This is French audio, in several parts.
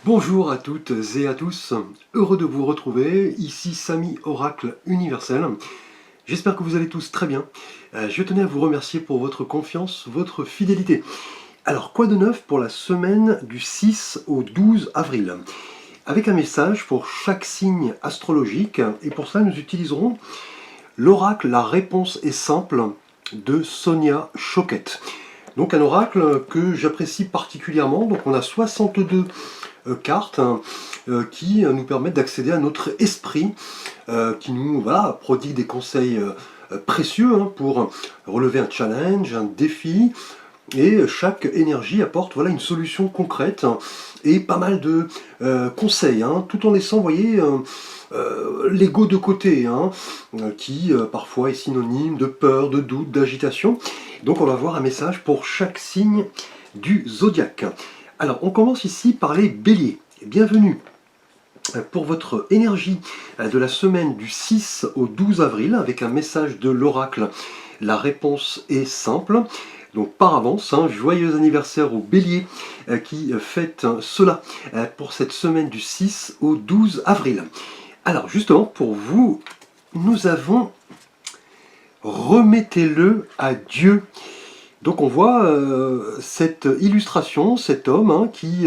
Bonjour à toutes et à tous, heureux de vous retrouver, ici Samy Oracle Universel. J'espère que vous allez tous très bien. Je tenais à vous remercier pour votre confiance, votre fidélité. Alors, quoi de neuf pour la semaine du 6 au 12 avril? Avec un message pour chaque signe astrologique, et pour cela nous utiliserons l'oracle La réponse est simple de Sonia Choquette. Donc un oracle que j'apprécie particulièrement. Donc on a 62 cartes qui nous permettent d'accéder à notre esprit, qui nous prodigue des conseils précieux pour relever un challenge, un défi. Et chaque énergie apporte une solution concrète et pas mal de conseils, tout en laissant, vous voyez, l'ego de côté, qui parfois est synonyme de peur, de doute, d'agitation. Donc on va voir un message pour chaque signe du zodiaque. Alors on commence ici par les béliers. Bienvenue pour votre énergie de la semaine du 6 au 12 avril avec un message de l'oracle. La réponse est simple. Donc par avance, joyeux anniversaire aux béliers qui fêtent cela pour cette semaine du 6 au 12 avril. Alors justement, pour vous, nous avons remettez-le à Dieu. Donc on voit cette illustration, cet homme qui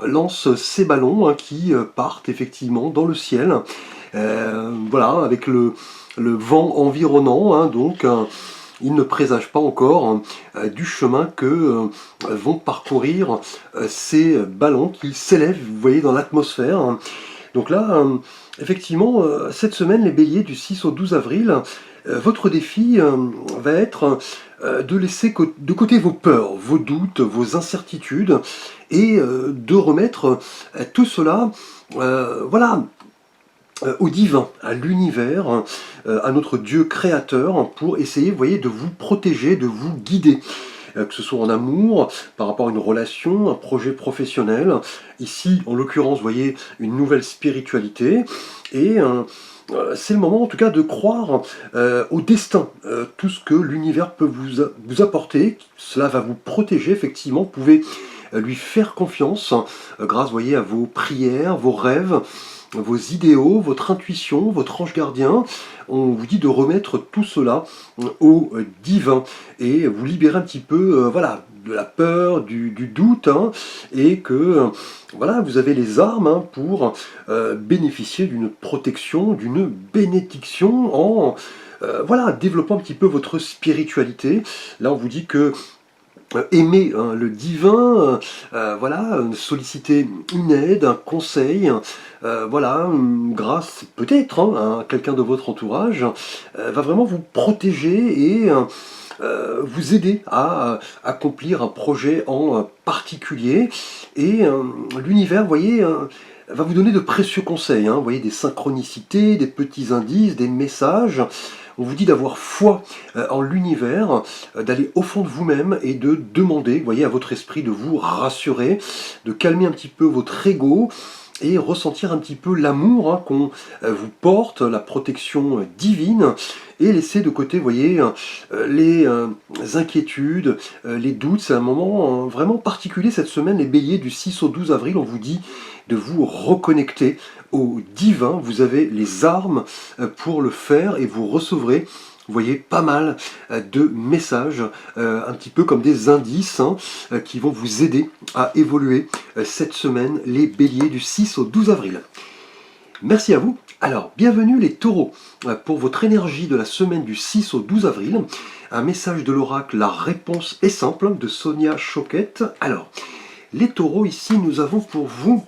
lance ses ballons qui partent effectivement dans le ciel. Voilà, avec le vent environnant, donc il ne présage pas encore du chemin que vont parcourir ces ballons qui s'élèvent, vous voyez, dans l'atmosphère. Donc là, effectivement, cette semaine, les béliers du 6 au 12 avril, votre défi va être de laisser de côté vos peurs, vos doutes, vos incertitudes, et de remettre tout cela, au divin, à l'univers, à notre Dieu créateur, pour essayer, vous voyez, de vous protéger, de vous guider. Que ce soit en amour, par rapport à une relation, un projet professionnel. Ici, en l'occurrence, vous voyez, une nouvelle spiritualité. Et c'est le moment, en tout cas, de croire au destin. Tout ce que l'univers peut vous apporter, cela va vous protéger, effectivement. Vous pouvez lui faire confiance grâce, vous voyez, à vos prières, vos rêves, vos idéaux, votre intuition, votre ange gardien. On vous dit de remettre tout cela au divin et vous libérer un petit peu de la peur, du doute, et que vous avez les armes pour bénéficier d'une protection, d'une bénédiction en développant un petit peu votre spiritualité. Là on vous dit que aimer le divin, solliciter une aide, un conseil, grâce peut-être à quelqu'un de votre entourage, va vraiment vous protéger et vous aider à accomplir un projet en particulier. Et l'univers, vous voyez, va vous donner de précieux conseils, vous voyez, des synchronicités, des petits indices, des messages. On vous dit d'avoir foi en l'univers, d'aller au fond de vous-même et de demander, vous voyez, à votre esprit de vous rassurer, de calmer un petit peu votre ego et ressentir un petit peu l'amour qu'on vous porte, la protection divine, et laisser de côté, vous voyez, les inquiétudes, les doutes. C'est un moment vraiment particulier cette semaine, les béliers du 6 au 12 avril, on vous dit de vous reconnecter au divin. Vous avez les armes pour le faire et vous recevrez, vous voyez, pas mal de messages, un petit peu comme des indices qui vont vous aider à évoluer cette semaine, les béliers du 6 au 12 avril. Merci à vous. Alors, bienvenue les taureaux, pour votre énergie de la semaine du 6 au 12 avril. Un message de l'oracle, la réponse est simple, de Sonia Choquette. Alors, les taureaux, ici, nous avons pour vous,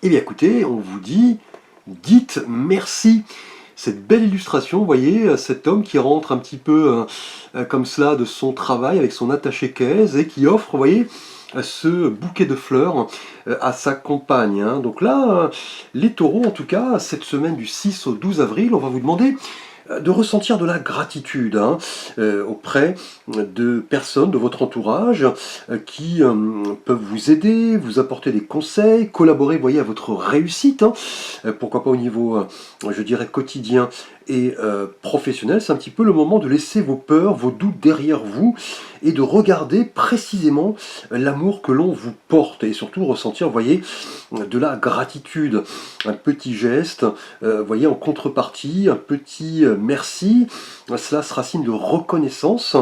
eh bien écoutez, on vous dit, dites merci. Cette belle illustration, vous voyez, cet homme qui rentre un petit peu comme cela de son travail avec son attaché-caisse et qui offre, vous voyez, ce bouquet de fleurs à sa compagne. Donc là, les taureaux, en tout cas, cette semaine du 6 au 12 avril, on va vous demander de ressentir de la gratitude auprès de personnes de votre entourage qui peuvent vous aider, vous apporter des conseils, collaborer, vous voyez, à votre réussite, pourquoi pas au niveau, je dirais, quotidien et professionnel, c'est un petit peu le moment de laisser vos peurs, vos doutes derrière vous et de regarder précisément l'amour que l'on vous porte et surtout ressentir, vous voyez, de la gratitude. Un petit geste, vous voyez, en contrepartie, un petit merci, cela sera signe de reconnaissance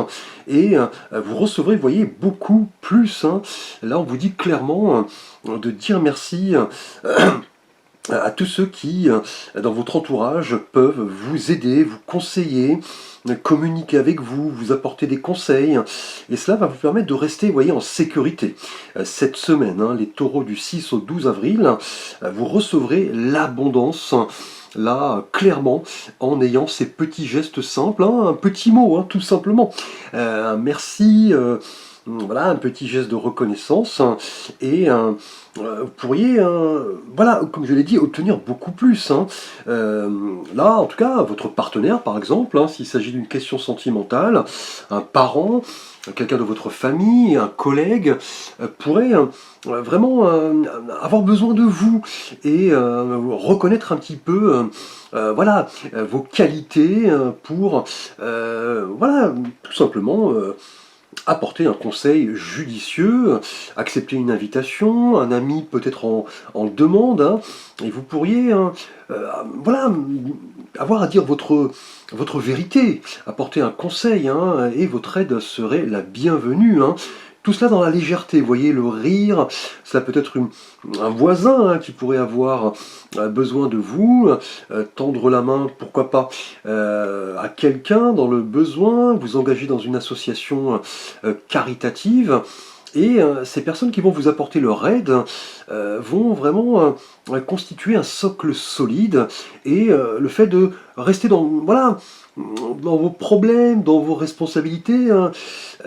et vous recevrez, vous voyez, beaucoup plus, hein. Là, on vous dit clairement de dire merci à tous ceux qui, dans votre entourage, peuvent vous aider, vous conseiller, communiquer avec vous, vous apporter des conseils. Et cela va vous permettre de rester, vous voyez, en sécurité. Cette semaine, hein, les taureaux du 6 au 12 avril, vous recevrez l'abondance. Là, clairement, en ayant ces petits gestes simples, hein, un petit mot, hein, tout simplement. Un merci, voilà, un petit geste de reconnaissance, hein, et vous pourriez, voilà, comme je l'ai dit, obtenir beaucoup plus, hein. Là, en tout cas, votre partenaire, par exemple, hein, s'il s'agit d'une question sentimentale, un parent, quelqu'un de votre famille, un collègue, pourrait vraiment avoir besoin de vous et reconnaître un petit peu voilà, vos qualités pour voilà, tout simplement apporter un conseil judicieux, accepter une invitation, un ami peut-être en demande, hein, et vous pourriez voilà, avoir à dire votre vérité, apporter un conseil, hein, et votre aide serait la bienvenue, hein. Tout cela dans la légèreté, vous voyez, le rire, cela peut être un voisin, hein, qui pourrait avoir besoin de vous, tendre la main, pourquoi pas, à quelqu'un dans le besoin, vous engager dans une association caritative, et ces personnes qui vont vous apporter leur aide vont vraiment constituer un socle solide, et le fait de rester dans, voilà, dans vos problèmes, dans vos responsabilités,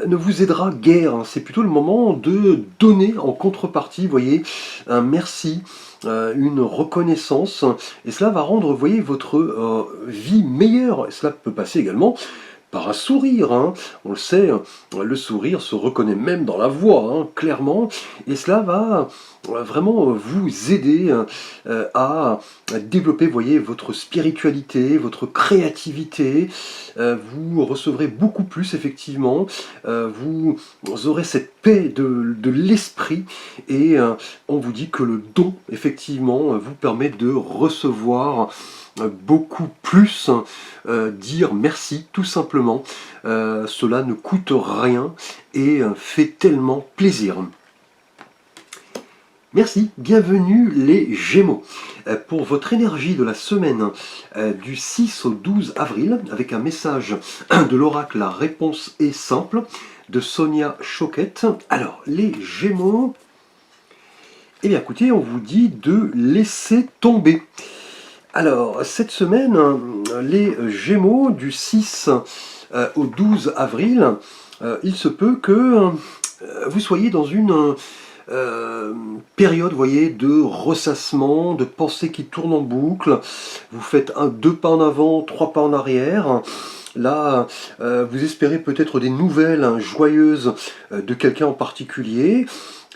ne vous aidera guère, hein. C'est plutôt le moment de donner en contrepartie, vous voyez, un merci, une reconnaissance, et cela va rendre, vous voyez, votre vie meilleure. Et cela peut passer également par un sourire, hein. On le sait, le sourire se reconnaît même dans la voix, hein, clairement, et cela va vraiment vous aider à développer, vous voyez, votre spiritualité, votre créativité. Vous recevrez beaucoup plus, effectivement, vous aurez cette paix de l'esprit, et on vous dit que le don, effectivement, vous permet de recevoir beaucoup plus, dire merci, tout simplement. Cela ne coûte rien et fait tellement plaisir. Merci, bienvenue les Gémeaux. Pour votre énergie de la semaine du 6 au 12 avril, avec un message de l'oracle, la réponse est simple, de Sonia Choquette. Alors, les Gémeaux, eh bien écoutez, on vous dit de laisser tomber. Alors, cette semaine, les Gémeaux, du 6 au 12 avril, il se peut que vous soyez dans une période, vous voyez, de ressassement, de pensées qui tournent en boucle. Vous faites deux pas en avant, trois pas en arrière. Là, vous espérez peut-être des nouvelles joyeuses de quelqu'un en particulier.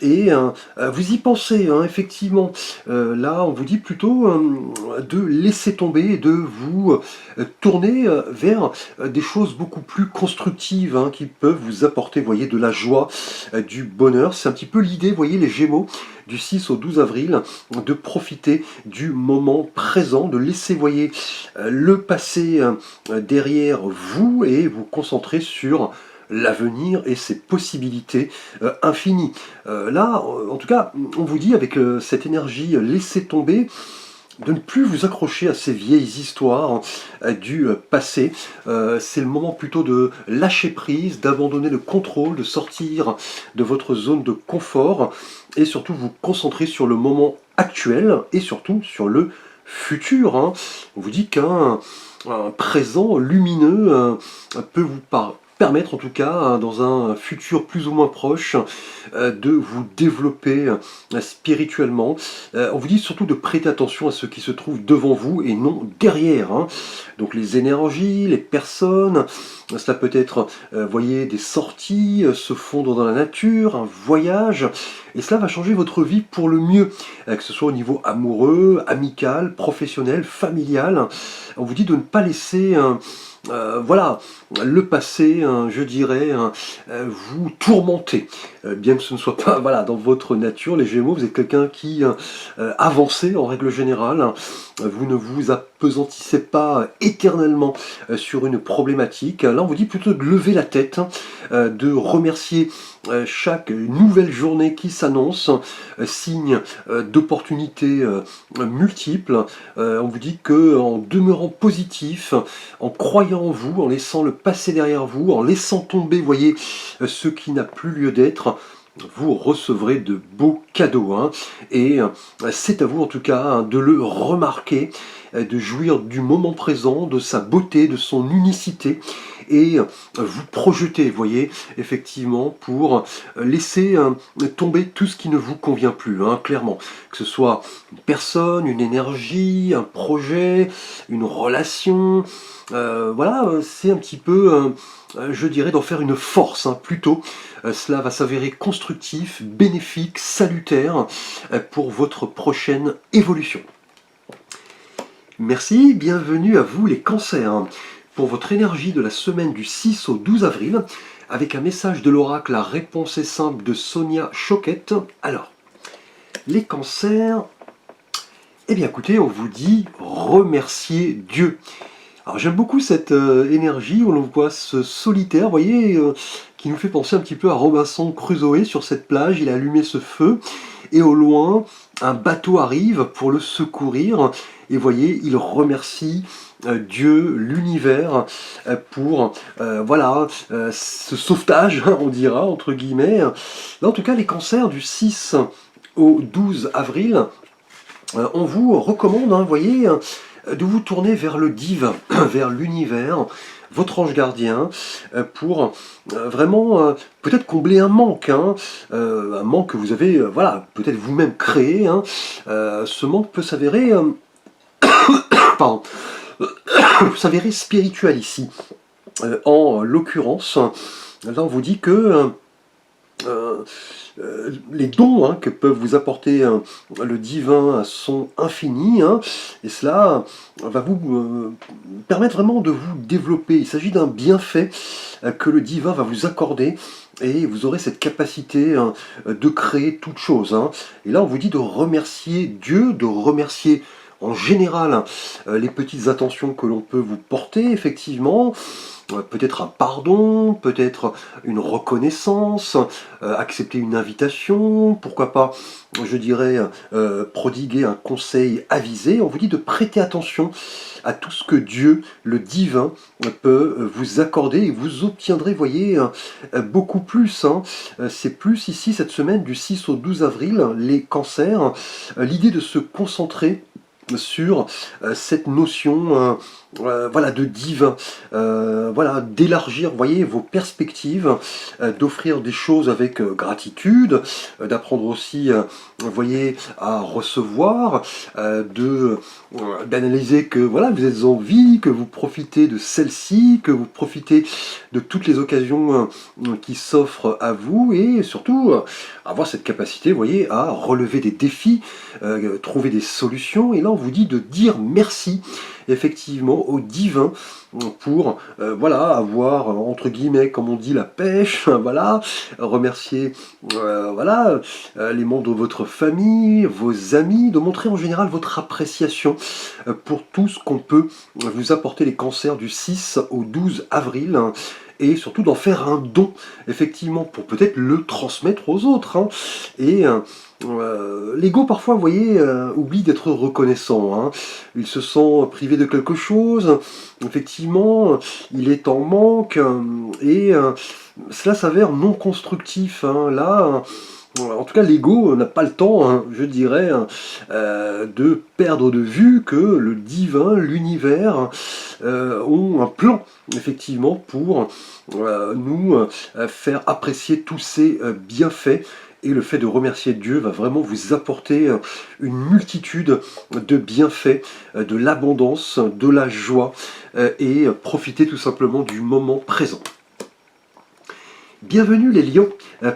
Et vous y pensez, hein, effectivement. Là, on vous dit plutôt de laisser tomber et de vous tourner vers des choses beaucoup plus constructives, hein, qui peuvent vous apporter, vous voyez, de la joie, du bonheur. C'est un petit peu l'idée, vous voyez, les Gémeaux, du 6 au 12 avril, de profiter du moment présent, de laisser, vous voyez, le passé derrière vous et vous concentrer sur l'avenir et ses possibilités infinies. Là, en tout cas, on vous dit avec cette énergie laissez tomber, de ne plus vous accrocher à ces vieilles histoires du passé. C'est le moment plutôt de lâcher prise, d'abandonner le contrôle, de sortir de votre zone de confort et surtout vous concentrer sur le moment actuel et surtout sur le futur, hein. On vous dit qu'un présent lumineux peut vous permettre en tout cas, hein, dans un futur plus ou moins proche, de vous développer spirituellement. On vous dit surtout de prêter attention à ce qui se trouve devant vous et non derrière, hein. Donc les énergies, les personnes, cela peut être, voyez, des sorties, se fondre dans la nature, un voyage, et cela va changer votre vie pour le mieux, que ce soit au niveau amoureux, amical, professionnel, familial. On vous dit de ne pas laisser voilà, le passé, je dirais, vous tourmenter. Bien que ce ne soit pas voilà, dans votre nature, les Gémeaux, vous êtes quelqu'un qui avancez en règle générale. Vous ne vous appesantissez pas éternellement sur une problématique. Là, on vous dit plutôt de lever la tête, de remercier chaque nouvelle journée qui s'annonce, signe d'opportunités multiples. On vous dit que en demeurant positif, en croyant en vous, en laissant le passé derrière vous, en laissant tomber, voyez, ce qui n'a plus lieu d'être, vous recevrez de beaux cadeaux, hein. Et c'est à vous en tout cas, hein, de le remarquer, de jouir du moment présent, de sa beauté, de son unicité, et vous projeter, voyez, effectivement, pour laisser tomber tout ce qui ne vous convient plus, hein, clairement. Que ce soit une personne, une énergie, un projet, une relation, voilà, c'est un petit peu, je dirais, d'en faire une force, hein, plutôt. Cela va s'avérer constructif, bénéfique, salutaire pour votre prochaine évolution. Merci, bienvenue à vous les cancers, pour votre énergie de la semaine du 6 au 12 avril, avec un message de l'oracle, la réponse est simple de Sonia Choquette. Alors, les cancers, eh bien écoutez, on vous dit remercier Dieu. Alors j'aime beaucoup cette énergie où l'on voit ce solitaire, vous voyez, qui nous fait penser un petit peu à Robinson Crusoe sur cette plage. Il a allumé ce feu et au loin, un bateau arrive pour le secourir. Et voyez, il remercie Dieu, l'univers, pour voilà, ce sauvetage, on dira, entre guillemets. Là, en tout cas, les cancers du 6 au 12 avril, on vous recommande, hein, voyez, de vous tourner vers le divin, vers l'univers, votre ange gardien, pour vraiment peut-être combler un manque, hein, un manque que vous avez voilà, peut-être vous-même créé, hein. Ce manque peut s'avérer pardon, s'avérer spirituel ici. En l'occurrence, là on vous dit que les dons, hein, que peuvent vous apporter le divin sont infinis, hein, et cela va vous permettre vraiment de vous développer. Il s'agit d'un bienfait que le divin va vous accorder, et vous aurez cette capacité, hein, de créer toute chose, hein. Et là on vous dit de remercier Dieu, de remercier en général les petites attentions que l'on peut vous porter, effectivement. Peut-être un pardon, peut-être une reconnaissance, accepter une invitation, pourquoi pas, je dirais, prodiguer un conseil avisé. On vous dit de prêter attention à tout ce que Dieu, le divin, peut vous accorder, et vous obtiendrez, voyez, beaucoup plus, hein. C'est plus ici, cette semaine, du 6 au 12 avril, les cancers, l'idée de se concentrer sur cette notion voilà, de divin, voilà, d'élargir, voyez, vos perspectives, d'offrir des choses avec gratitude, d'apprendre aussi, voyez, à recevoir, d'analyser que voilà, vous êtes en vie, que vous profitez de celle-ci, que vous profitez de toutes les occasions qui s'offrent à vous, et surtout avoir cette capacité, voyez, à relever des défis, trouver des solutions. Et là on vous dit de dire merci effectivement au divin pour voilà, avoir entre guillemets, comme on dit, la pêche, voilà, remercier voilà, les membres de votre famille, vos amis, de montrer en général votre appréciation pour tout ce qu'on peut vous apporter, les cancers du 6 au 12 avril, hein, et surtout d'en faire un don, effectivement, pour peut-être le transmettre aux autres, hein. Et l'ego, parfois, vous voyez, oublie d'être reconnaissant, hein. Il se sent privé de quelque chose, effectivement, il est en manque, et cela s'avère non constructif, hein. Là, en tout cas, l'ego n'a pas le temps, hein, je dirais, hein, de perdre de vue que le divin, l'univers, ont un plan, effectivement, pour nous faire apprécier tous ces bienfaits. Et le fait de remercier Dieu va vraiment vous apporter une multitude de bienfaits, de l'abondance, de la joie, et profiter tout simplement du moment présent. Bienvenue les lions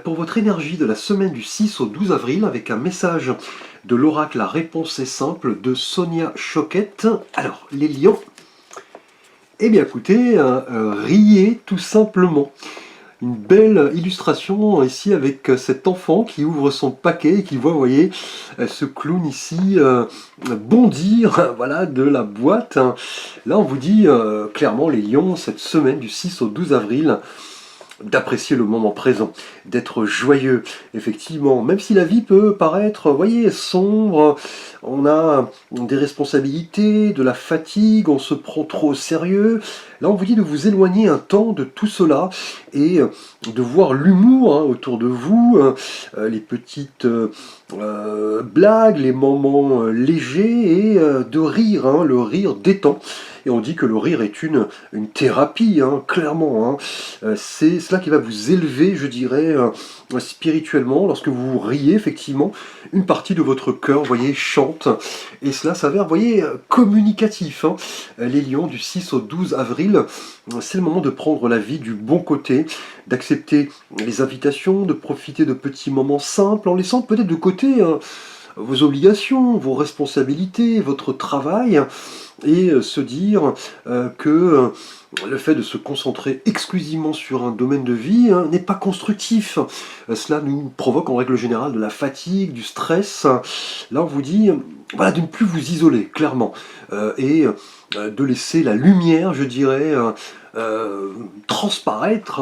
pour votre énergie de la semaine du 6 au 12 avril avec un message de l'oracle La réponse est simple de Sonia Choquette. Alors les lions, eh bien écoutez, riez tout simplement. Une belle illustration ici avec cet enfant qui ouvre son paquet et qui voit, vous voyez, ce clown ici bondir voilà, de la boîte. Là on vous dit clairement les lions, cette semaine du 6 au 12 avril, d'apprécier le moment présent, d'être joyeux, effectivement, même si la vie peut paraître, vous voyez, sombre, on a des responsabilités, de la fatigue, on se prend trop au sérieux. Là, on vous dit de vous éloigner un temps de tout cela et de voir l'humour autour de vous, les petites blagues, les moments légers et de rire, le rire détend. Et on dit que le rire est une thérapie, clairement. C'est cela qui va vous élever, je dirais, spirituellement. Lorsque vous riez, effectivement, une partie de votre cœur, vous voyez, chante. Et cela s'avère, vous voyez, communicatif. Les lions, du 6 au 12 avril, c'est le moment de prendre la vie du bon côté, d'accepter les invitations, de profiter de petits moments simples, en laissant peut-être de côté vos obligations, vos responsabilités, votre travail, et se dire que le fait de se concentrer exclusivement sur un domaine de vie n'est pas constructif. Cela nous provoque en règle générale de la fatigue, du stress. Là on vous dit voilà, de ne plus vous isoler, clairement, et de laisser la lumière, je dirais, transparaître,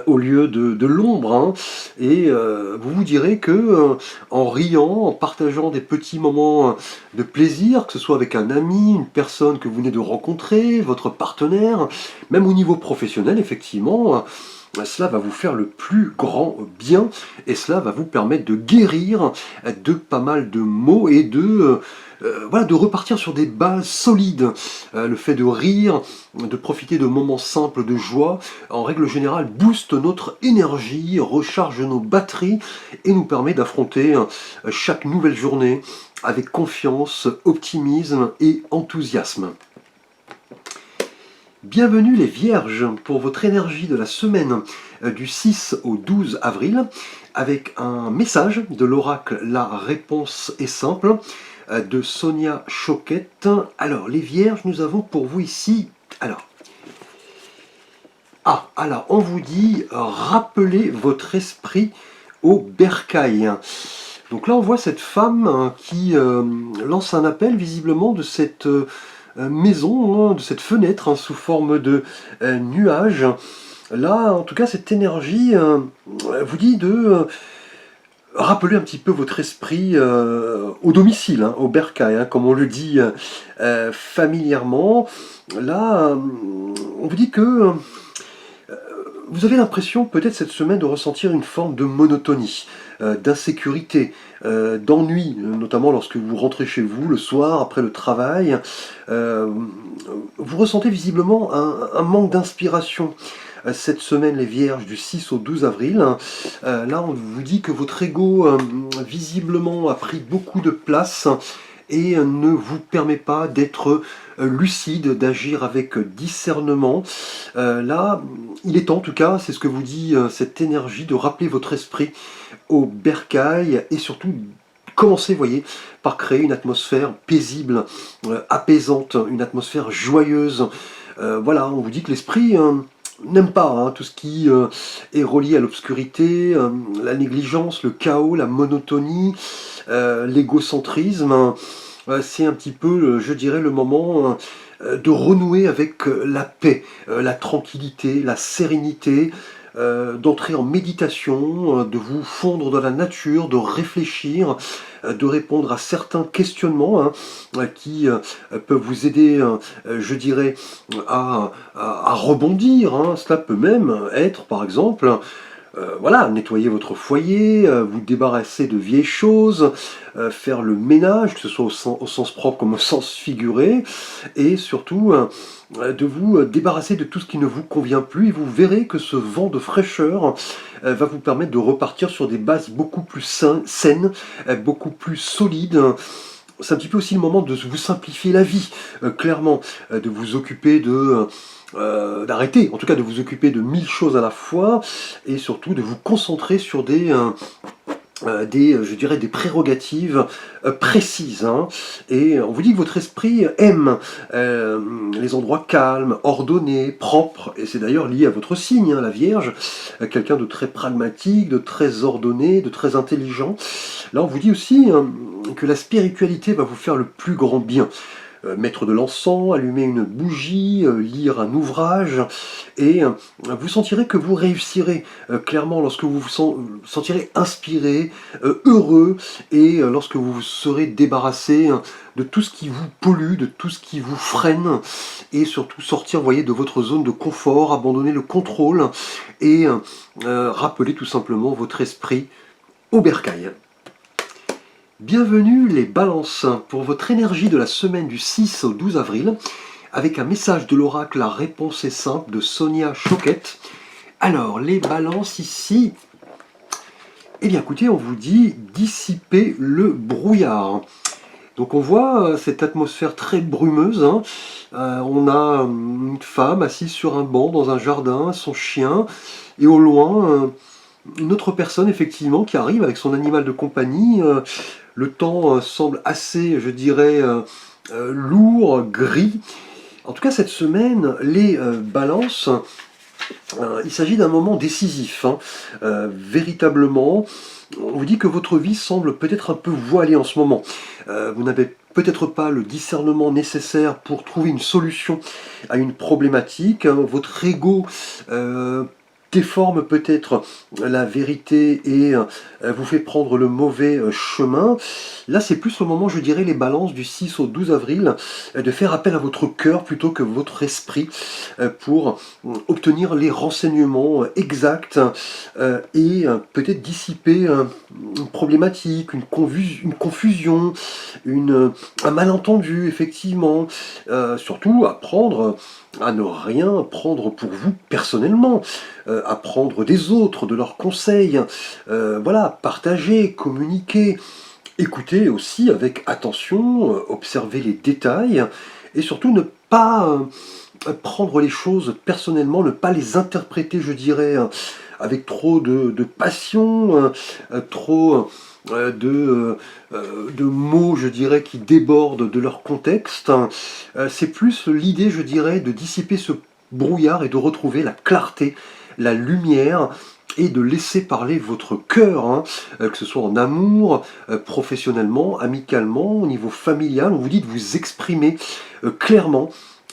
au lieu de l'ombre, et vous vous direz que en riant, en partageant des petits moments de plaisir, que ce soit avec un ami, une personne que vous venez de rencontrer, votre partenaire, même au niveau professionnel, effectivement, cela va vous faire le plus grand bien, et cela va vous permettre de guérir de pas mal de maux et voilà, de repartir sur des bases solides. Le fait de rire, de profiter de moments simples de joie, en règle générale, booste notre énergie, recharge nos batteries et nous permet d'affronter chaque nouvelle journée avec confiance, optimisme et enthousiasme. Bienvenue les Vierges pour votre énergie de la semaine du 6 au 12 avril avec un message de l'oracle La réponse est simple de Sonia Choquette. Alors les Vierges, nous avons pour vous ici, alors on vous dit rappelez votre esprit au bercail. Donc là on voit cette femme qui lance un appel visiblement de cette maison, de cette fenêtre sous forme de nuage. Là en tout cas cette énergie vous dit de rappeler un petit peu votre esprit au domicile, au bercail, comme on le dit familièrement. Là on vous dit que vous avez l'impression peut-être cette semaine de ressentir une forme de monotonie, d'insécurité, d'ennui, notamment lorsque vous rentrez chez vous le soir après le travail. Vous ressentez visiblement un manque d'inspiration. Cette semaine, les Vierges, du 6 au 12 avril, là on vous dit que votre ego visiblement a pris beaucoup de place et ne vous permet pas d'être lucide, d'agir avec discernement. Là, il est temps, en tout cas, c'est ce que vous dit cette énergie, de rappeler votre esprit au bercail et surtout commencer, voyez, par créer une atmosphère paisible, apaisante, une atmosphère joyeuse. Voilà, on vous dit que l'esprit n'aime pas tout ce qui est relié à l'obscurité, la négligence, le chaos, la monotonie, l'égocentrisme. C'est un petit peu, je dirais, le moment de renouer avec la paix, la tranquillité, la sérénité, d'entrer en méditation, de vous fondre dans la nature, de réfléchir, de répondre à certains questionnements qui peuvent vous aider, je dirais, à rebondir. Cela peut même être, par exemple, voilà, nettoyer votre foyer, vous débarrasser de vieilles choses, faire le ménage, que ce soit au sens propre comme au sens figuré, et surtout de vous débarrasser de tout ce qui ne vous convient plus, et vous verrez que ce vent de fraîcheur va vous permettre de repartir sur des bases beaucoup plus saines, beaucoup plus solides. C'est un petit peu aussi le moment de vous simplifier la vie, clairement, de vous occuper d'arrêter, en tout cas de vous occuper de 1000 choses à la fois, et surtout de vous concentrer sur je dirais, des prérogatives précises. Hein. Et on vous dit que votre esprit aime les endroits calmes, ordonnés, propres, et c'est d'ailleurs lié à votre signe, hein, la Vierge, quelqu'un de très pragmatique, de très ordonné, de très intelligent. Là, on vous dit aussi que la spiritualité va vous faire le plus grand bien. Mettre de l'encens, allumer une bougie, lire un ouvrage, et vous sentirez que vous réussirez clairement lorsque vous vous sentirez inspiré, heureux, et lorsque vous vous serez débarrassé de tout ce qui vous pollue, de tout ce qui vous freine, et surtout sortir, voyez, de votre zone de confort, abandonner le contrôle, et rappeler tout simplement votre esprit au bercail. Bienvenue les balances pour votre énergie de la semaine du 6 au 12 avril avec un message de l'oracle La réponse est simple de Sonia Choquette. Alors les balances ici, eh bien écoutez, on vous dit dissiper le brouillard. Donc on voit cette atmosphère très brumeuse, hein. On a une femme assise sur un banc dans un jardin, son chien, et au loin une autre personne effectivement qui arrive avec son animal de compagnie. Le temps semble assez, je dirais, lourd, gris. En tout cas, cette semaine, les balances, il s'agit d'un moment décisif. Hein. Véritablement, on vous dit que votre vie semble peut-être un peu voilée en ce moment. Vous n'avez peut-être pas le discernement nécessaire pour trouver une solution à une problématique. Hein. Votre ego déforme peut-être la vérité et vous fait prendre le mauvais chemin. Là, c'est plus au moment, je dirais, les balances du 6 au 12 avril, de faire appel à votre cœur plutôt que votre esprit pour obtenir les renseignements exacts et peut-être dissiper une problématique, une confusion, un malentendu, effectivement. Surtout apprendre à ne rien prendre pour vous personnellement, apprendre des autres, de leurs conseils, voilà, partager, communiquer, écouter aussi avec attention, observer les détails, et surtout ne pas prendre les choses personnellement, ne pas les interpréter, je dirais, avec trop de passion, trop de mots, je dirais, qui débordent de leur contexte. C'est plus l'idée, je dirais, de dissiper ce brouillard et de retrouver la clarté, la lumière, et de laisser parler votre cœur, hein, que ce soit en amour, professionnellement, amicalement, au niveau familial. On vous dit de vous exprimer clairement,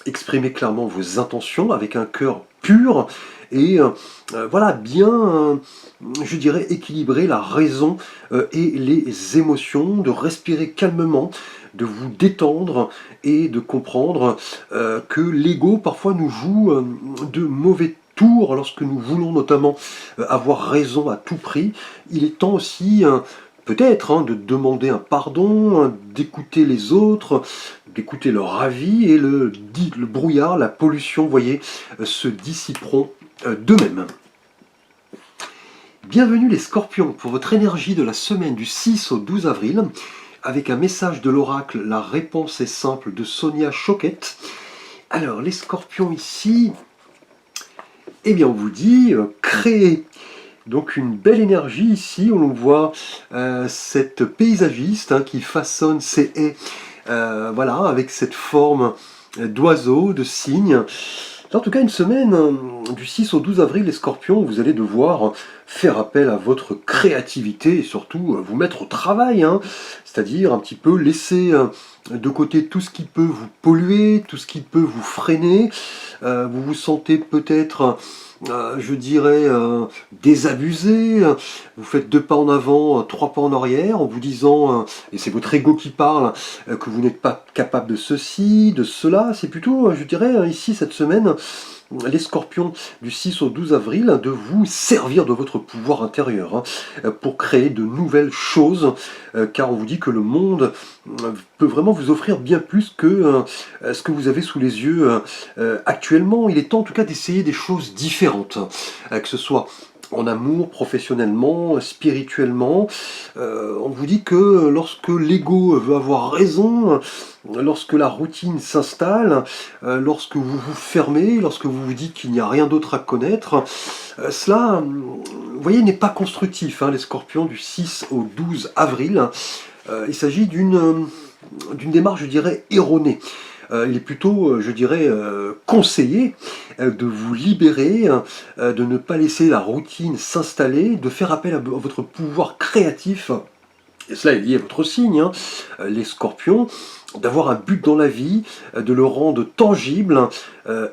exprimer clairement vos intentions avec un cœur pur, et voilà, bien, je dirais, équilibrer la raison et les émotions, de respirer calmement, de vous détendre et de comprendre que l'ego parfois nous joue de mauvais tours lorsque nous voulons notamment avoir raison à tout prix. Il est temps aussi peut-être de demander un pardon, d'écouter les autres, d'écouter leur avis, et le brouillard, la pollution, vous voyez, se dissiperont d'eux-mêmes. Bienvenue les scorpions pour votre énergie de la semaine du 6 au 12 avril avec un message de l'oracle La réponse est simple de Sonia Choquette. Alors les scorpions ici, eh bien on vous dit créer. Donc une belle énergie ici, on voit cette paysagiste qui façonne ses haies, voilà, avec cette forme d'oiseau, de cygne. En tout cas, une semaine du 6 au 12 avril, les scorpions, vous allez devoir faire appel à votre créativité et surtout vous mettre au travail, hein. C'est-à-dire un petit peu laisser de côté tout ce qui peut vous polluer, tout ce qui peut vous freiner. Vous vous sentez peut-être, je dirais, désabusé. Vous faites 2 pas en avant, 3 pas en arrière, en vous disant, et c'est votre ego qui parle, que vous n'êtes pas capable de ceci, de cela. C'est plutôt, je dirais, ici, cette semaine, les scorpions du 6 au 12 avril, de vous servir de votre pouvoir intérieur pour créer de nouvelles choses, car on vous dit que le monde peut vraiment vous offrir bien plus que ce que vous avez sous les yeux actuellement. Il est temps en tout cas d'essayer des choses différentes, que ce soit en amour, professionnellement, spirituellement. On vous dit que lorsque l'ego veut avoir raison, lorsque la routine s'installe, lorsque vous vous fermez, lorsque vous vous dites qu'il n'y a rien d'autre à connaître, cela, vous voyez, n'est pas constructif, les scorpions du 6 au 12 avril. Il s'agit d'une démarche, je dirais, erronée. Il est plutôt, je dirais, conseillé de vous libérer, de ne pas laisser la routine s'installer, de faire appel à votre pouvoir créatif. Et cela est lié à votre signe, les scorpions, d'avoir un but dans la vie, de le rendre tangible,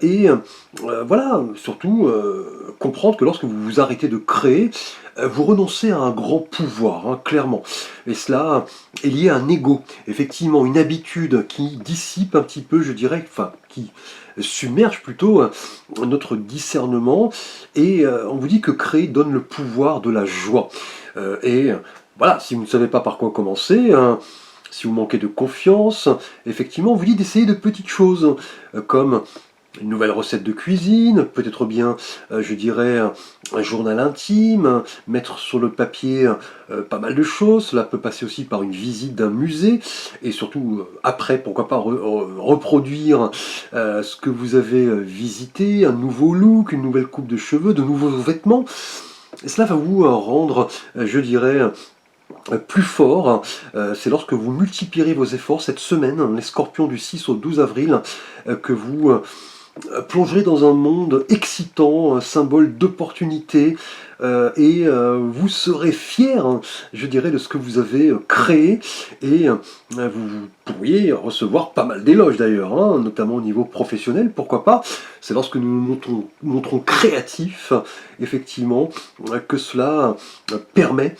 et voilà, surtout comprendre que lorsque vous vous arrêtez de créer, vous renoncez à un grand pouvoir, clairement. Et cela est lié à un ego, effectivement, une habitude qui dissipe un petit peu, je dirais, enfin, qui submerge plutôt notre discernement, et on vous dit que créer donne le pouvoir de la joie. Et voilà, si vous ne savez pas par quoi commencer, si vous manquez de confiance, effectivement, on vous dit d'essayer de petites choses, comme une nouvelle recette de cuisine, peut-être bien, je dirais, un journal intime, mettre sur le papier pas mal de choses. Cela peut passer aussi par une visite d'un musée, et surtout, après, pourquoi pas reproduire ce que vous avez visité, un nouveau look, une nouvelle coupe de cheveux, de nouveaux vêtements. Et cela va vous rendre, je dirais, plus fort. C'est lorsque vous multiplierez vos efforts cette semaine, les scorpions du 6 au 12 avril, que vous plongerez dans un monde excitant, un symbole d'opportunité, et vous serez fiers, je dirais, de ce que vous avez créé, et vous pourriez recevoir pas mal d'éloges d'ailleurs, notamment au niveau professionnel, pourquoi pas. C'est lorsque nous nous montrons créatifs, effectivement, que cela permet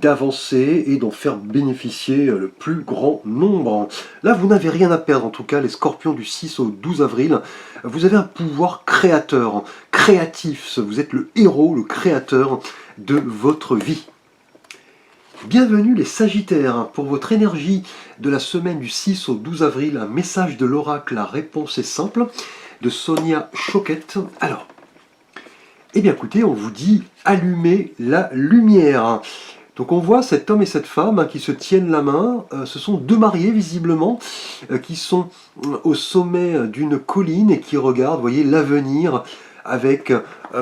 d'avancer et d'en faire bénéficier le plus grand nombre. Là, vous n'avez rien à perdre, en tout cas, les scorpions du 6 au 12 avril. Vous avez un pouvoir créateur, créatif, vous êtes le héros, le créateur de votre vie. Bienvenue les Sagittaires, pour votre énergie de la semaine du 6 au 12 avril, un message de l'oracle, la réponse est simple, de Sonia Choquette. Alors, eh bien écoutez, on vous dit allumez la lumière. Donc on voit cet homme et cette femme qui se tiennent la main, ce sont deux mariés visiblement, qui sont au sommet d'une colline et qui regardent, vous voyez, l'avenir avec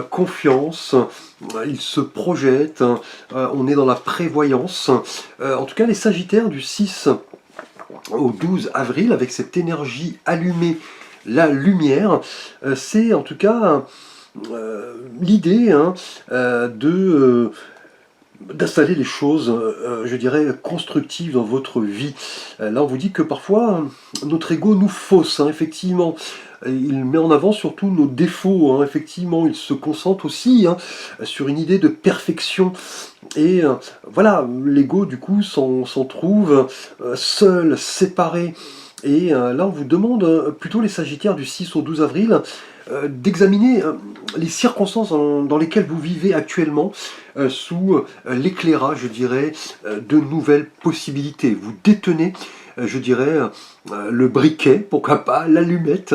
confiance. Ils se projettent, on est dans la prévoyance. En tout cas, les Sagittaires du 6 au 12 avril, avec cette énergie allumée, la lumière, c'est en tout cas l'idée d'installer les choses, je dirais, constructives dans votre vie. Là, on vous dit que parfois, notre ego nous fausse, effectivement. Il met en avant surtout nos défauts, effectivement. Il se concentre aussi sur une idée de perfection. Et voilà, l'ego, du coup, s'en trouve seul, séparé. Et là, on vous demande, plutôt les Sagittaires du 6 au 12 avril, d'examiner les circonstances dans lesquelles vous vivez actuellement, sous l'éclairage, je dirais, de nouvelles possibilités. Vous détenez, je dirais, le briquet, pourquoi pas, l'allumette,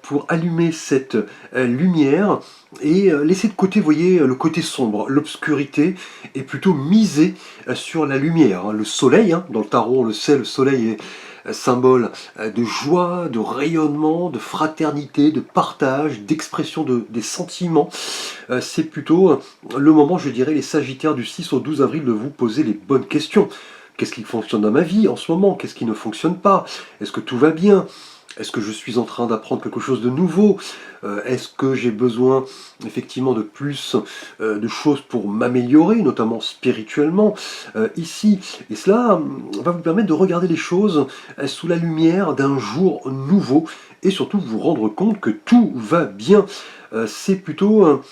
pour allumer cette lumière et laisser de côté, vous voyez, le côté sombre, l'obscurité, et plutôt miser sur la lumière. Le soleil, dans le tarot, on le sait, le soleil est symbole de joie, de rayonnement, de fraternité, de partage, d'expression des sentiments. C'est plutôt le moment, je dirais, les Sagittaires du 6 au 12 avril, de vous poser les bonnes questions. Qu'est-ce qui fonctionne dans ma vie en ce moment? Qu'est-ce qui ne fonctionne pas? Est-ce que tout va bien? Est-ce que je suis en train d'apprendre quelque chose de nouveau? Est-ce que j'ai besoin effectivement de plus de choses pour m'améliorer, notamment spirituellement ici? Et cela va vous permettre de regarder les choses sous la lumière d'un jour nouveau et surtout vous rendre compte que tout va bien. C'est plutôt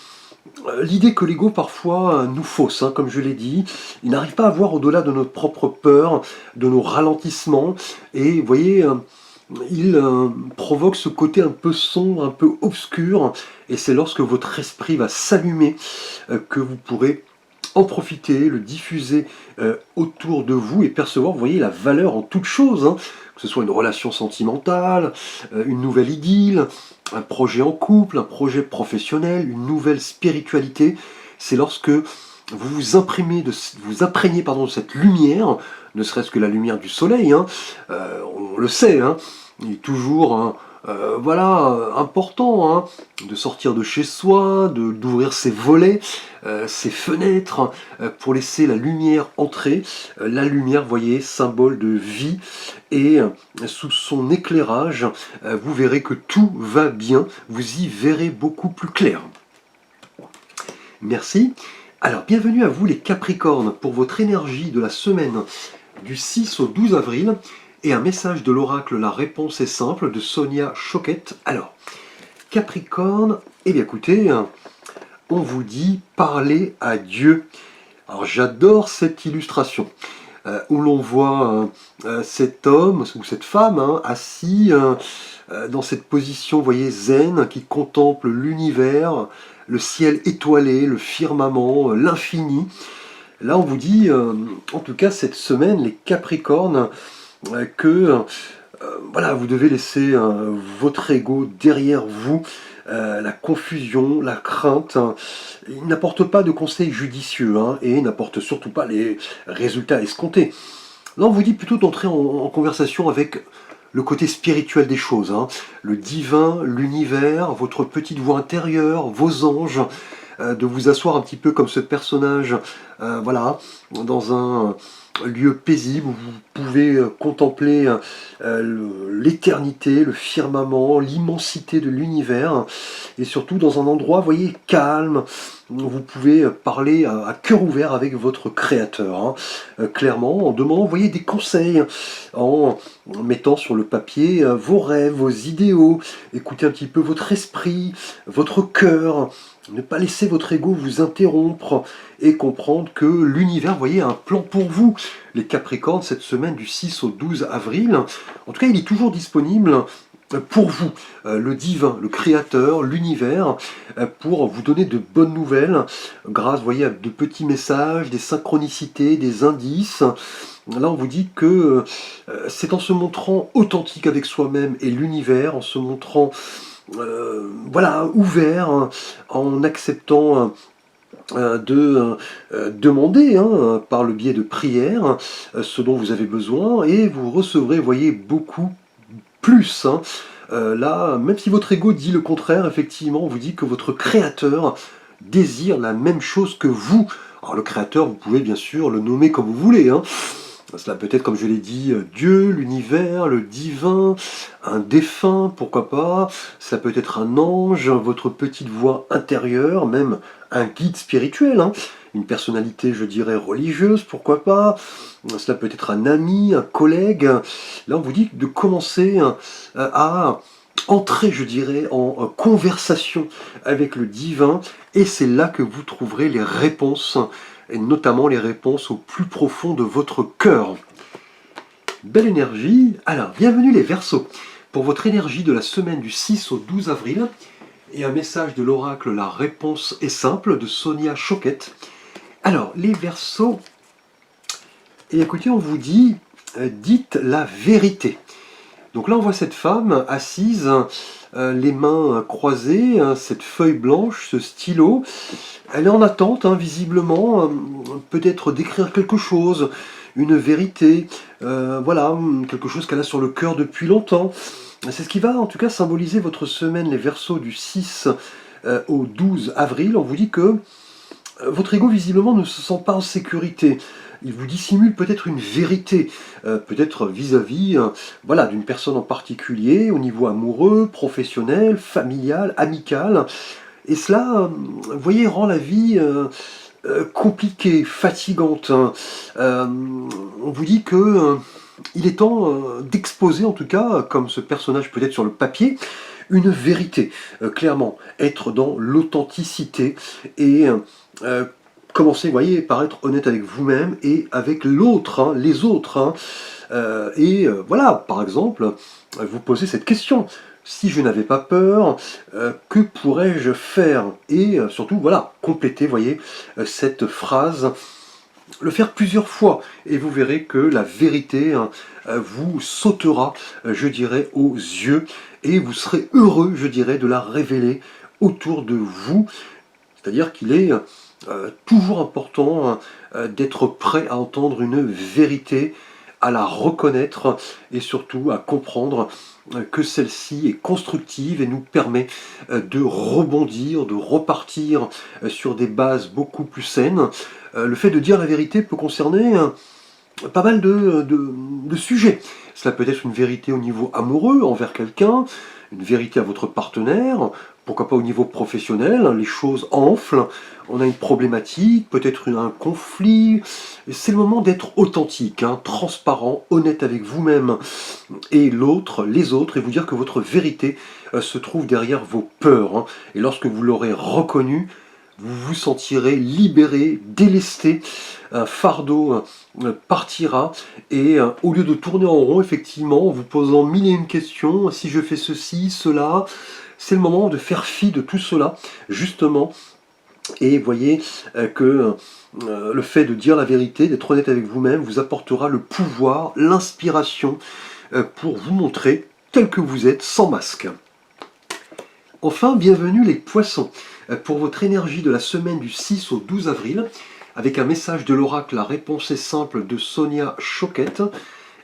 l'idée que l'ego parfois nous fausse, comme je l'ai dit. Il n'arrive pas à voir au-delà de notre propre peur, de nos ralentissements. Et vous voyez, il provoque ce côté un peu sombre, un peu obscur, et c'est lorsque votre esprit va s'allumer que vous pourrez en profiter, le diffuser autour de vous et percevoir, vous voyez, la valeur en toute chose, hein, que ce soit une relation sentimentale, une nouvelle idylle, un projet en couple, un projet professionnel, une nouvelle spiritualité. C'est lorsque vous imprégnez pardon, de cette lumière, ne serait-ce que la lumière du soleil, hein, on le sait, hein, il est toujours important hein, de sortir de chez soi, d'ouvrir ses volets, ses fenêtres, pour laisser la lumière entrer. La lumière, vous voyez, symbole de vie, et sous son éclairage, vous verrez que tout va bien, vous y verrez beaucoup plus clair. Merci. Alors, bienvenue à vous les Capricornes pour votre énergie de la semaine du 6 au 12 avril. Et un message de l'oracle, la réponse est simple, de Sonia Choquette. Alors, Capricorne, eh bien écoutez, on vous dit parlez à Dieu. Alors j'adore cette illustration, où l'on voit cet homme ou cette femme hein, assis dans cette position, vous voyez, zen, qui contemple l'univers, le ciel étoilé, le firmament, l'infini. Là on vous dit, en tout cas cette semaine, les Capricornes, que voilà, vous devez laisser votre ego derrière vous, la confusion, la crainte. Il n'apporte pas de conseils judicieux hein, et n'apporte surtout pas les résultats escomptés. Là, on vous dit plutôt d'entrer en conversation avec le côté spirituel des choses, hein, le divin, l'univers, votre petite voix intérieure, vos anges, de vous asseoir un petit peu comme ce personnage, voilà, dans un lieu paisible où vous pouvez contempler l'éternité, le firmament, l'immensité de l'univers, et surtout dans un endroit, vous voyez, calme, où vous pouvez parler à cœur ouvert avec votre créateur, hein, clairement, en demandant, vous voyez, des conseils, en mettant sur le papier vos rêves, vos idéaux, écoutez un petit peu votre esprit, votre cœur, ne pas laisser votre ego vous interrompre et comprendre que l'univers, vous voyez, a un plan pour vous. Les Capricornes, cette semaine du 6 au 12 avril, en tout cas, il est toujours disponible pour vous, le divin, le créateur, l'univers, pour vous donner de bonnes nouvelles, grâce, vous voyez, à de petits messages, des synchronicités, des indices. Là, on vous dit que c'est en se montrant authentique avec soi-même et l'univers, en se montrant voilà, ouvert, hein, en acceptant de demander hein, par le biais de prières ce dont vous avez besoin, et vous recevrez, vous voyez, beaucoup plus. Hein. Là, même si votre ego dit le contraire, effectivement, on vous dit que votre créateur désire la même chose que vous. Alors le créateur, vous pouvez bien sûr le nommer comme vous voulez, hein. Cela peut être, comme je l'ai dit, Dieu, l'univers, le divin, un défunt, pourquoi pas. Ça peut être un ange, votre petite voix intérieure, même un guide spirituel, hein. Une personnalité, je dirais, religieuse, pourquoi pas. Cela peut être un ami, un collègue. Là, on vous dit de commencer à entrer, je dirais, en conversation avec le divin, et c'est là que vous trouverez les réponses, et notamment les réponses au plus profond de votre cœur. Belle énergie. Alors, bienvenue les Verseaux, pour votre énergie de la semaine du 6 au 12 avril, et un message de l'oracle, la réponse est simple, de Sonia Choquette. Alors, les Verseaux, et écoutez, on vous dit, dites la vérité. Donc là, on voit cette femme assise, les mains croisées, cette feuille blanche, ce stylo. Elle est en attente, hein, visiblement, peut-être d'écrire quelque chose, une vérité, voilà, quelque chose qu'elle a sur le cœur depuis longtemps. C'est ce qui va, en tout cas, symboliser votre semaine, les Verseaux, du 6 au 12 avril. On vous dit que votre ego, visiblement, ne se sent pas en sécurité. Il vous dissimule peut-être une vérité, peut-être vis-à-vis voilà, d'une personne en particulier, au niveau amoureux, professionnel, familial, amical. Et cela, vous voyez, rend la vie compliquée, fatigante. On vous dit que il est temps d'exposer, en tout cas, comme ce personnage peut être sur le papier, une vérité, clairement. Être dans l'authenticité et commencez, vous voyez, par être honnête avec vous-même et avec l'autre, hein, les autres. Hein. Voilà, par exemple, vous posez cette question. Si je n'avais pas peur, que pourrais-je faire? Et surtout, voilà, complétez, voyez, cette phrase, le faire plusieurs fois, et vous verrez que la vérité hein, vous sautera, je dirais, aux yeux, et vous serez heureux, je dirais, de la révéler autour de vous. C'est-à-dire qu'il est toujours important d'être prêt à entendre une vérité, à la reconnaître et surtout à comprendre que celle-ci est constructive et nous permet de rebondir, de repartir sur des bases beaucoup plus saines. Le fait de dire la vérité peut concerner pas mal de sujets. Cela peut être une vérité au niveau amoureux envers quelqu'un, une vérité à votre partenaire, pourquoi pas au niveau professionnel, les choses enflent, on a une problématique, peut-être un conflit. C'est le moment d'être authentique, hein, transparent, honnête avec vous-même et l'autre, les autres, et vous dire que votre vérité se trouve derrière vos peurs. Hein. Et lorsque vous l'aurez reconnue, vous vous sentirez libéré, délesté, un fardeau partira, et au lieu de tourner en rond, effectivement, en vous posant mille et une questions, si je fais ceci, cela, c'est le moment de faire fi de tout cela, justement, et voyez que le fait de dire la vérité, d'être honnête avec vous-même, vous apportera le pouvoir, l'inspiration, pour vous montrer tel que vous êtes, sans masque. Enfin, bienvenue les poissons, pour votre énergie de la semaine du 6 au 12 avril, avec un message de l'oracle, la réponse est simple, de Sonia Choquette.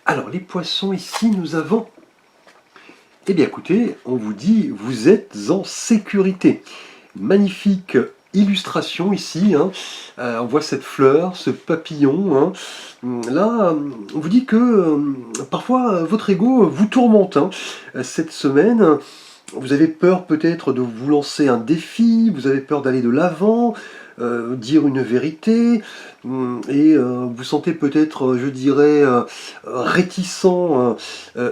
Alors les poissons, ici nous avons, eh bien écoutez, on vous dit, vous êtes en sécurité. Magnifique illustration ici, hein. On voit cette fleur, ce papillon, hein. Là, on vous dit que parfois votre ego vous tourmente, hein. Cette semaine. Vous avez peur peut-être de vous lancer un défi, vous avez peur d'aller de l'avant, dire une vérité, et vous sentez peut-être, je dirais, réticent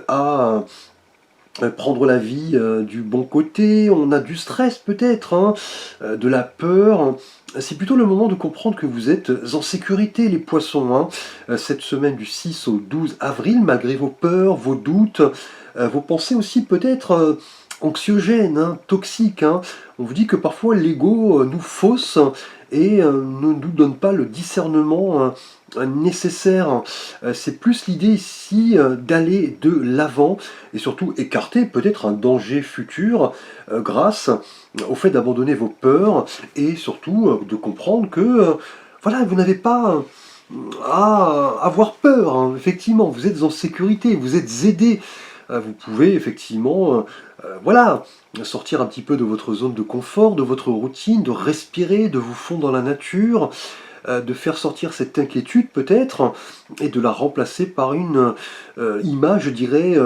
à prendre la vie du bon côté. On a du stress peut-être, hein, de la peur. C'est plutôt le moment de comprendre que vous êtes en sécurité, les poissons. Hein. Cette semaine du 6 au 12 avril, malgré vos peurs, vos doutes, vos pensées aussi peut-être anxiogènes, hein, toxiques. Hein. On vous dit que parfois l'ego nous fausse et ne nous donne pas le discernement nécessaire. C'est plus l'idée ici d'aller de l'avant et surtout écarter peut-être un danger futur grâce au fait d'abandonner vos peurs et surtout de comprendre que voilà, vous n'avez pas à avoir peur. Hein. Effectivement, vous êtes en sécurité, vous êtes aidé. Vous pouvez effectivement voilà, sortir un petit peu de votre zone de confort, de votre routine, de respirer, de vous fondre dans la nature, de faire sortir cette inquiétude peut-être, et de la remplacer par une image, je dirais,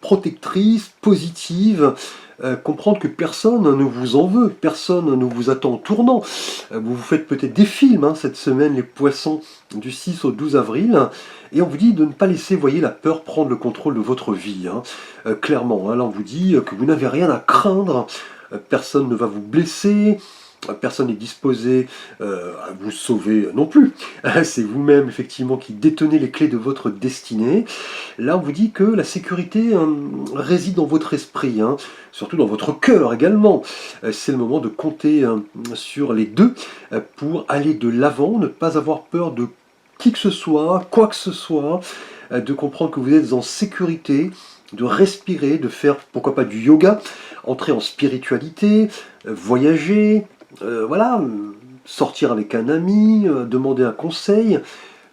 protectrice, positive, comprendre que personne ne vous en veut, personne ne vous attend au tournant. Vous vous faites peut-être des films hein, cette semaine, les poissons, du 6 au 12 avril, et on vous dit de ne pas laisser, voyez, la peur prendre le contrôle de votre vie. Hein. Clairement, hein, là on vous dit que vous n'avez rien à craindre, personne ne va vous blesser, personne n'est disposé à vous sauver non plus. C'est vous-même effectivement qui détenez les clés de votre destinée. Là on vous dit que la sécurité réside dans votre esprit, hein, surtout dans votre cœur également. C'est le moment de compter sur les deux pour aller de l'avant, ne pas avoir peur de qui que ce soit, quoi que ce soit, de comprendre que vous êtes en sécurité, de respirer, de faire pourquoi pas du yoga, entrer en spiritualité, voyager, voilà, sortir avec un ami, demander un conseil.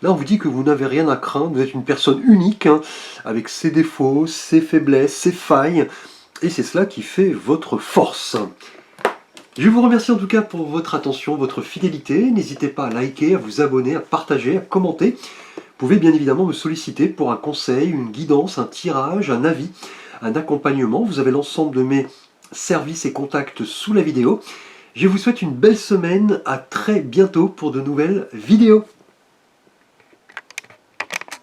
Là, on vous dit que vous n'avez rien à craindre, vous êtes une personne unique, hein, avec ses défauts, ses faiblesses, ses failles, et c'est cela qui fait votre force. Je vous remercie en tout cas pour votre attention, votre fidélité. N'hésitez pas à liker, à vous abonner, à partager, à commenter. Vous pouvez bien évidemment me solliciter pour un conseil, une guidance, un tirage, un avis, un accompagnement. Vous avez l'ensemble de mes services et contacts sous la vidéo. Je vous souhaite une belle semaine, à très bientôt pour de nouvelles vidéos.